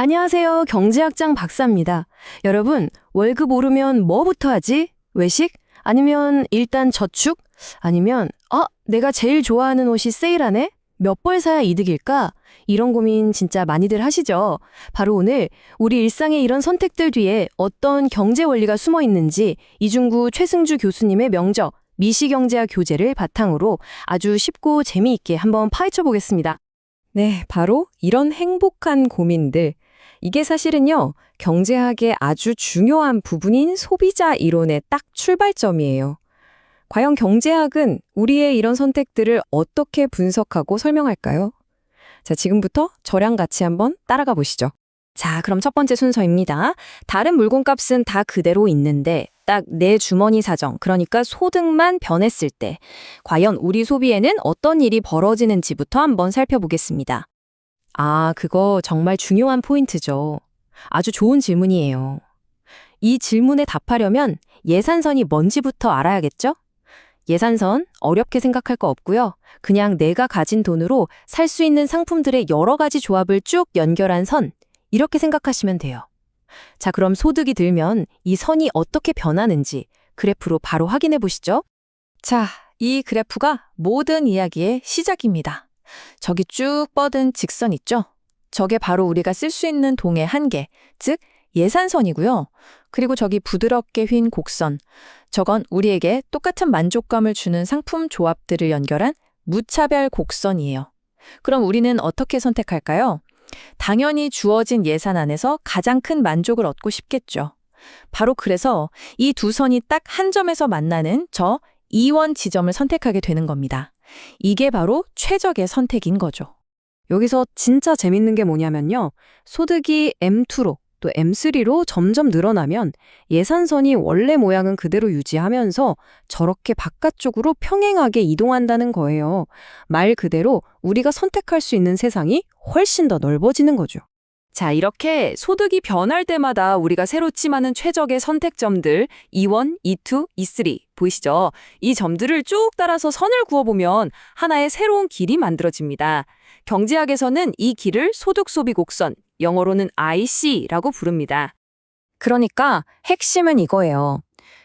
안녕하세요. 경제학장 박사입니다. 여러분, 월급 오르면 뭐부터 하지? 외식? 아니면 일단 저축? 아니면 내가 제일 좋아하는 옷이 세일하네? 몇 벌 사야 이득일까? 이런 고민 진짜 많이들 하시죠? 바로 오늘 우리 일상의 이런 선택들 뒤에 어떤 경제 원리가 숨어 있는지 이중구 최승주 교수님의 명저 미시경제학 교재를 바탕으로 아주 쉽고 재미있게 한번 파헤쳐 보겠습니다. 네, 바로 이런 행복한 고민들. 이게 사실은요, 경제학의 아주 중요한 부분인 소비자 이론의 딱 출발점이에요. 과연 경제학은 우리의 이런 선택들을 어떻게 분석하고 설명할까요? 자, 지금부터 저랑 같이 한번 따라가 보시죠. 자, 그럼 첫 번째 순서입니다. 다른 물건값은 다 그대로 있는데 딱 내 주머니 사정, 그러니까 소득만 변했을 때 과연 우리 소비에는 어떤 일이 벌어지는지부터 한번 살펴보겠습니다. 그거 정말 중요한 포인트죠. 아주 좋은 질문이에요. 이 질문에 답하려면 예산선이 뭔지부터 알아야겠죠? 예산선 어렵게 생각할 거 없고요. 그냥 내가 가진 돈으로 살 수 있는 상품들의 여러 가지 조합을 쭉 연결한 선, 이렇게 생각하시면 돼요. 자, 그럼 소득이 들면 이 선이 어떻게 변하는지 그래프로 바로 확인해 보시죠. 자, 이 그래프가 모든 이야기의 시작입니다. 저기 쭉 뻗은 직선 있죠? 저게 바로 우리가 쓸 수 있는 돈의 한계, 즉 예산선이고요. 그리고 저기 부드럽게 휜 곡선, 저건 우리에게 똑같은 만족감을 주는 상품 조합들을 연결한 무차별 곡선이에요. 그럼 우리는 어떻게 선택할까요? 당연히 주어진 예산 안에서 가장 큰 만족을 얻고 싶겠죠. 바로 그래서 이 두 선이 딱 한 점에서 만나는 저 이원 지점을 선택하게 되는 겁니다. 이게 바로 최적의 선택인 거죠. 여기서 진짜 재밌는 게 뭐냐면요. 소득이 M2로 또 M3로 점점 늘어나면 예산선이 원래 모양은 그대로 유지하면서 저렇게 바깥쪽으로 평행하게 이동한다는 거예요. 말 그대로 우리가 선택할 수 있는 세상이 훨씬 더 넓어지는 거죠. 자, 이렇게 소득이 변할 때마다 우리가 새로 찜하는 최적의 선택점들 E1, E2, E3 보이시죠? 이 점들을 쭉 따라서 선을 그어보면 하나의 새로운 길이 만들어집니다. 경제학에서는 이 길을 소득소비 곡선, 영어로는 IC라고 부릅니다. 그러니까 핵심은 이거예요.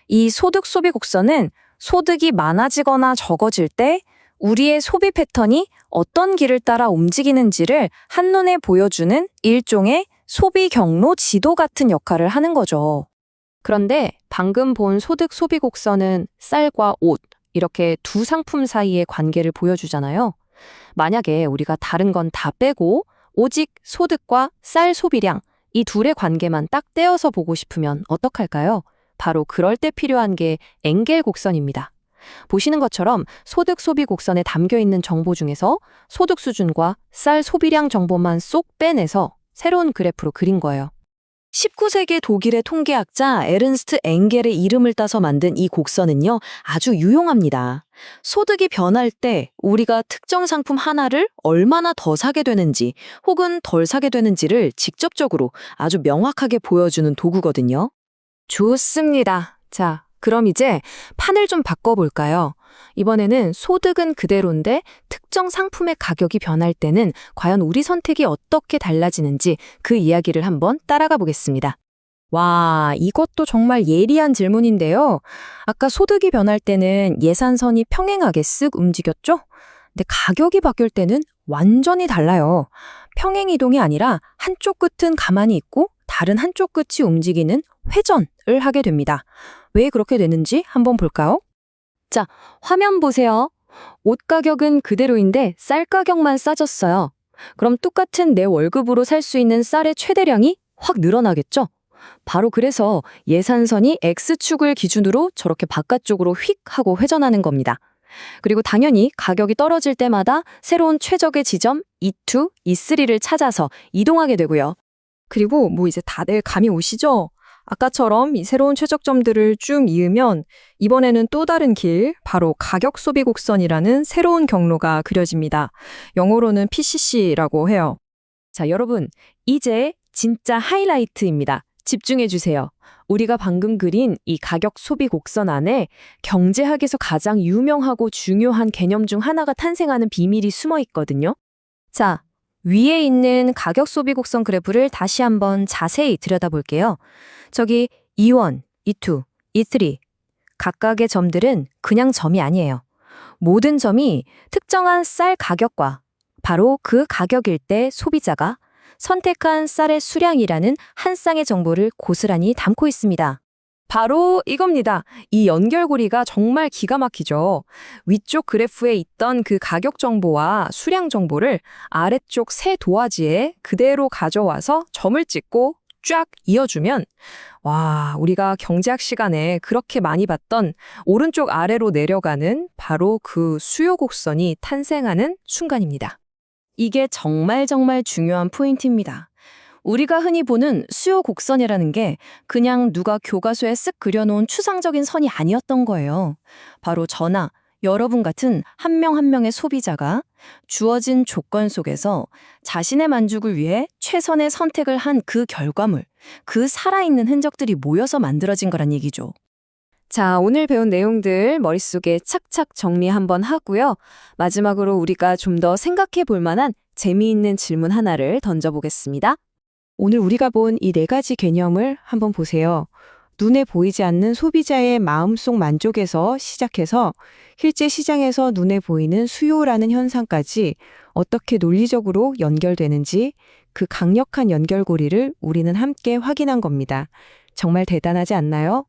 이 소득소비 곡선은 소득이 많아지거나 적어질 때 우리의 소비 패턴이 어떤 길을 따라 움직이는지를 한눈에 보여주는 일종의 소비 경로 지도 같은 역할을 하는 거죠. 그런데 방금 본 소득 소비 곡선은 쌀과 옷, 이렇게 두 상품 사이의 관계를 보여주잖아요. 만약에 우리가 다른 건 다 빼고 오직 소득과 쌀 소비량, 이 둘의 관계만 딱 떼어서 보고 싶으면 어떡할까요? 바로 그럴 때 필요한 게 엥겔 곡선입니다. 보시는 것처럼 소득 소비 곡선에 담겨 있는 정보 중에서 소득 수준과 쌀 소비량 정보만 쏙 빼내서 새로운 그래프로 그린 거예요. 19세기 독일의 통계학자 에른스트 엥겔의 이름을 따서 만든 이 곡선은요, 아주 유용합니다. 소득이 변할 때 우리가 특정 상품 하나를 얼마나 더 사게 되는지 혹은 덜 사게 되는지를 직접적으로 아주 명확하게 보여주는 도구거든요. 좋습니다. 자, 그럼 이제 판을 좀 바꿔볼까요? 이번에는 소득은 그대로인데 특정 상품의 가격이 변할 때는 과연 우리 선택이 어떻게 달라지는지 그 이야기를 한번 따라가 보겠습니다. 와, 이것도 정말 예리한 질문인데요. 아까 소득이 변할 때는 예산선이 평행하게 쓱 움직였죠? 근데 가격이 바뀔 때는 완전히 달라요. 평행 이동이 아니라 한쪽 끝은 가만히 있고 다른 한쪽 끝이 움직이는 회전을 하게 됩니다. 왜 그렇게 되는지 한번 볼까요? 자, 화면 보세요. 옷 가격은 그대로인데 쌀 가격만 싸졌어요. 그럼 똑같은 내 월급으로 살 수 있는 쌀의 최대량이 확 늘어나겠죠? 바로 그래서 예산선이 X축을 기준으로 저렇게 바깥쪽으로 휙 하고 회전하는 겁니다. 그리고 당연히 가격이 떨어질 때마다 새로운 최적의 지점 E2, E3를 찾아서 이동하게 되고요. 그리고 이제 다들 감이 오시죠? 아까처럼 이 새로운 최적점들을 쭉 이으면 이번에는 또 다른 길, 바로 가격 소비 곡선이라는 새로운 경로가 그려집니다. 영어로는 PCC라고 해요. 자, 여러분, 이제 진짜 하이라이트입니다. 집중해 주세요. 우리가 방금 그린 이 가격 소비 곡선 안에 경제학에서 가장 유명하고 중요한 개념 중 하나가 탄생하는 비밀이 숨어 있거든요. 자, 위에 있는 가격 소비 곡선 그래프를 다시 한번 자세히 들여다볼게요. 저기 E1, E2, E3 각각의 점들은 그냥 점이 아니에요. 모든 점이 특정한 쌀 가격과 바로 그 가격일 때 소비자가 선택한 쌀의 수량이라는 한 쌍의 정보를 고스란히 담고 있습니다. 바로 이겁니다. 이 연결고리가 정말 기가 막히죠. 위쪽 그래프에 있던 그 가격 정보와 수량 정보를 아래쪽 세 도화지에 그대로 가져와서 점을 찍고 쫙 이어주면 와, 우리가 경제학 시간에 그렇게 많이 봤던 오른쪽 아래로 내려가는 바로 그 수요 곡선이 탄생하는 순간입니다. 이게 정말 중요한 포인트입니다. 우리가 흔히 보는 수요 곡선이라는 게 그냥 누가 교과서에 쓱 그려놓은 추상적인 선이 아니었던 거예요. 바로 저나 여러분 같은 한 명 한 명의 소비자가 주어진 조건 속에서 자신의 만족을 위해 최선의 선택을 한 그 결과물, 그 살아있는 흔적들이 모여서 만들어진 거란 얘기죠. 자, 오늘 배운 내용들 머릿속에 착착 정리 한번 하고요. 마지막으로 우리가 좀 더 생각해 볼 만한 재미있는 질문 하나를 던져보겠습니다. 오늘 우리가 본 이 4가지 개념을 한번 보세요. 눈에 보이지 않는 소비자의 마음속 만족에서 시작해서 실제 시장에서 눈에 보이는 수요라는 현상까지 어떻게 논리적으로 연결되는지 그 강력한 연결고리를 우리는 함께 확인한 겁니다. 정말 대단하지 않나요?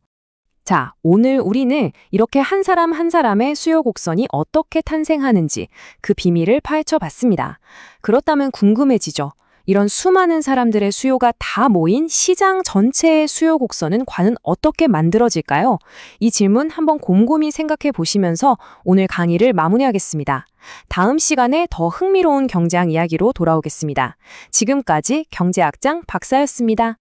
자, 오늘 우리는 이렇게 한 사람 한 사람의 수요 곡선이 어떻게 탄생하는지 그 비밀을 파헤쳐 봤습니다. 그렇다면 궁금해지죠. 이런 수많은 사람들의 수요가 다 모인 시장 전체의 수요 곡선은 과연 어떻게 만들어질까요? 이 질문 한번 곰곰이 생각해 보시면서 오늘 강의를 마무리하겠습니다. 다음 시간에 더 흥미로운 경제학 이야기로 돌아오겠습니다. 지금까지 경제학장 박사였습니다.